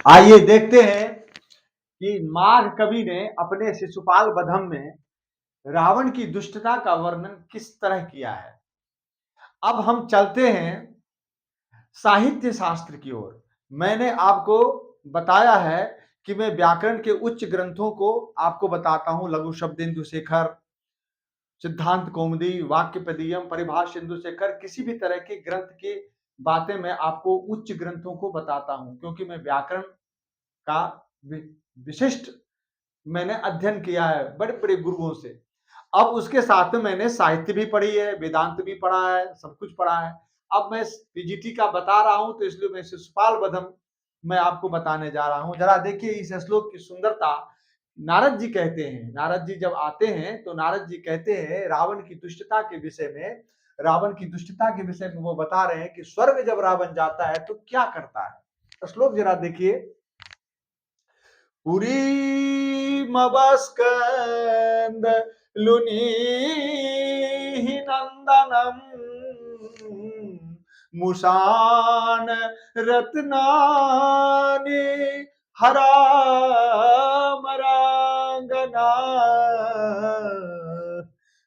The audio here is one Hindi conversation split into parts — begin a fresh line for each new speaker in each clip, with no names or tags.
आइए देखते हैं कि माघ कवि ने अपने शिशुपाल बधम में रावण की दुष्टता का वर्णन किस तरह किया है। अब हम चलते हैं साहित्य शास्त्र की ओर। मैंने आपको बताया है कि मैं व्याकरण के उच्च ग्रंथों को आपको बताता हूं, लघु शब्देन्दु शेखर, सिद्धांत कौमुदी, वाक्यपदीयम, परिभाष सिंधु शेखर, किसी भी तरह के ग्रंथ की बातें मैं आपको उच्च ग्रंथों को बताता हूं, क्योंकि मैं व्याकरण का विशिष्ट मैंने अध्ययन किया है बड़े बड़े गुरुओं से। अब उसके साथ में मैंने साहित्य भी पढ़ी है, वेदांत भी पढ़ा है, सब कुछ पढ़ा है। अब मैं पीजीटी का बता रहा हूं, तो इसलिए मैं शिशुपाल बधम मैं आपको बताने जा रहा हूं। जरा देखिए इस श्लोक की सुंदरता। नारद जी कहते हैं, नारद जी जब आते हैं तो नारद जी कहते हैं रावण की दुष्टता के विषय में, रावण की दुष्टता के विषय में वो बता रहे हैं कि स्वर्ग जब रावण जाता है तो क्या करता है। तो श्लोक जरा देखिए। पुरीमवस्कन्द लुनीहि नंदनम मुषान रत्नानि हरामरांगना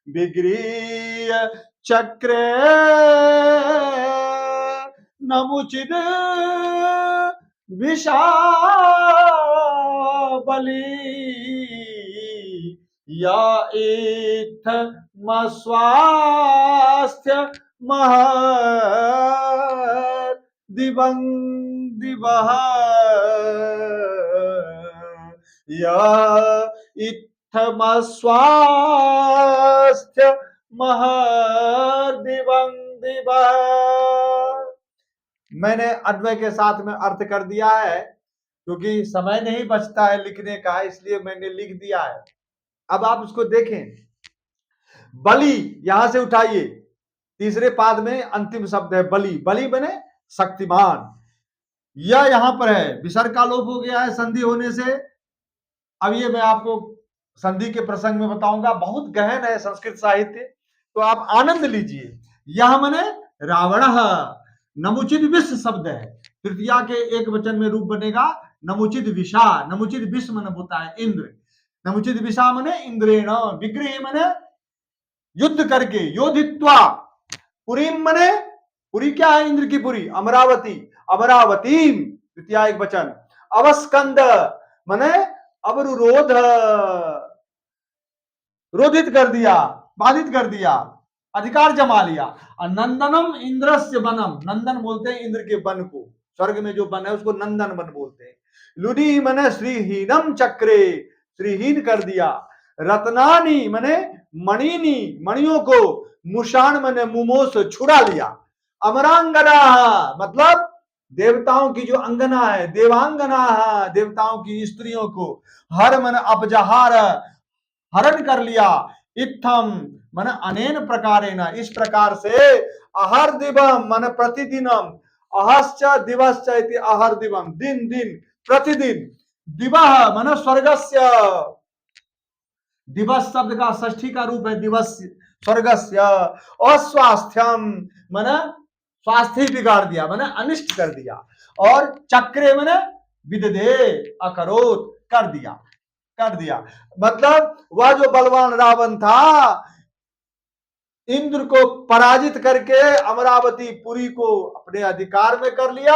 विगृह्य चक्रे नमुचित विषाबली या इत्थमस्वास्थ्य महत् दिवं दिवः या इत्थमस्वास्थ्य महत् दिवं दिवः। मैंने अन्वय के साथ में अर्थ कर दिया है, क्योंकि समय नहीं बचता है लिखने का, इसलिए मैंने लिख दिया है। अब आप उसको देखें। बलि यहां से उठाइए, तीसरे पाद में अंतिम शब्द है बलि। बलि बने शक्तिमान। यह यहां पर है, विसर्ग का लोप हो गया है संधि होने से। अब ये मैं आपको संधि के प्रसंग में बताऊंगा, बहुत गहन है संस्कृत साहित्य, तो आप आनंद लीजिए। यह मने रावण, नमुचित विष शब्द है, तृतीया के एक वचन में रूप बनेगा नमुचित विषा। नमुचित विष मन होता है इंद्र, नमुचित विषा मने इंद्रेण, विग्रह मने युद्ध करके, योधित्वा। पुरीम मने, पुरी क्या है, इंद्र की पुरी, अमरावती, अमरावतीम तृतीया एक वचन। अवस्कंद मने अवरुरोध, रोधित कर दिया, बाधित कर दिया, अधिकार जमा लिया। और नंदनम इंद्रस्य वनम, नंदन बोलते हैं इंद्र के वन को, स्वर्ग में जो वन है उसको नंदन वन बोलते हैं। लुनी मने श्रीहीनम चक्रे, श्रीहीन कर दिया। रत्नानी मने मणिनी, मणियों को। मुषाण मने मुमों से छुड़ा लिया। अमरांगना मतलब देवताओं की जो अंगना है, देवांगना, देवताओं की स्त्रियों को। हर मन अपजहार, हरण कर लिया। इत्थम मन अनेन प्रकारेण, इस प्रकार से। अहर दिवम मन प्रतिदिनम, अहश्च दिवश्च इति अहर दिवम, दिन दिन प्रतिदिन। दिवः मन स्वर्गस्य, दिवस शब्द का षष्ठी का रूप है दिवस, स्वर्गस्य। अस्वास्थ्यम मन स्वास्थ्य बिगाड़ दिया, मन अनिष्ट कर दिया। और चक्रे मन विदधे, अकरोत कर दिया, कर दिया। मतलब वह जो बलवान रावण था, इंद्र को पराजित करके अमरावती पुरी को अपने अधिकार में कर लिया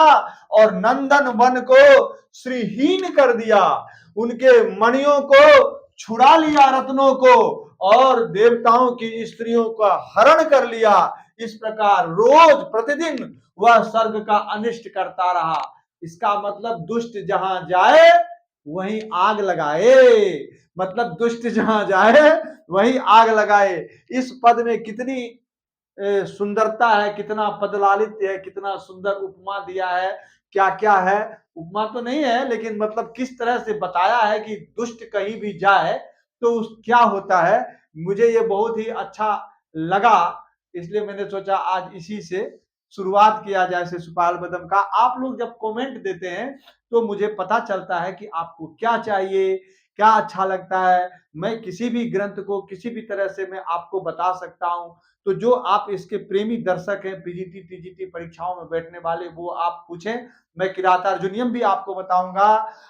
और नंदन वन को श्रीहीन कर दिया। उनके मणियों को छुड़ा लिया, रत्नों को, और देवताओं की स्त्रियों का हरण कर लिया। इस प्रकार रोज प्रतिदिन वह स्वर्ग का अनिष्ट करता रहा। इसका मतलब दुष्ट जहां जाए वहीं आग लगाए, मतलब दुष्ट जहां जाए वहीं आग लगाए। इस पद में कितनी सुंदरता है, कितना पदलालित्य है, कितना सुंदर उपमा दिया है। क्या क्या है, उपमा तो नहीं है, लेकिन मतलब किस तरह से बताया है कि दुष्ट कहीं भी जाए तो क्या होता है। मुझे ये बहुत ही अच्छा लगा, इसलिए मैंने सोचा आज इसी से शुरुआत किया जाए से सुपाल बदम का। आप लोग जब कमेंट देते हैं तो मुझे पता चलता है कि आपको क्या चाहिए, क्या अच्छा लगता है। मैं किसी भी ग्रंथ को किसी भी तरह से मैं आपको बता सकता हूँ। तो जो आप इसके प्रेमी दर्शक हैं, पीजीटी टीजीटी परीक्षाओं में बैठने वाले, वो आप पूछें। मैं किरातार्जुनीयम भी आपको बताऊंगा।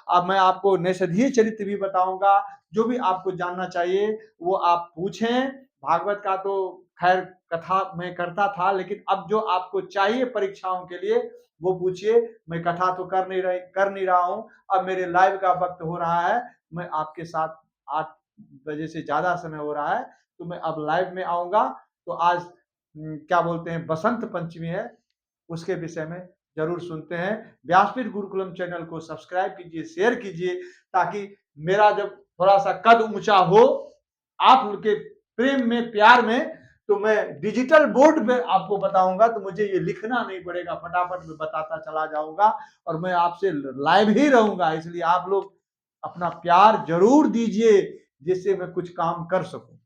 अब मैं आपको नैषधीय चरित्र भी बताऊंगा। जो भी आपको जानना चाहिए वो आप पूछें। भागवत का तो खैर कथा मैं करता था, लेकिन अब जो आपको चाहिए परीक्षाओं के लिए वो पूछिए। मैं कथा तो कर नहीं रहा हूँ। अब मेरे लाइव का वक्त हो रहा है। मैं आपके साथ 8 बजे से ज्यादा समय हो रहा है, तो मैं अब लाइव में आऊंगा। तो आज क्या बोलते हैं, बसंत पंचमी है, उसके विषय में जरूर सुनते हैं। व्यासपीठ गुरुकुलम चैनल को सब्सक्राइब कीजिए, शेयर कीजिए, ताकि मेरा जब थोड़ा सा कद ऊंचा हो आप उनके प्रेम में, प्यार में, तो मैं डिजिटल बोर्ड पे आपको बताऊंगा। तो मुझे ये लिखना नहीं पड़ेगा, फटाफट में बताता चला जाऊंगा और मैं आपसे लाइव ही रहूंगा। इसलिए आप लोग अपना प्यार जरूर दीजिए, जिससे मैं कुछ काम कर सकूं।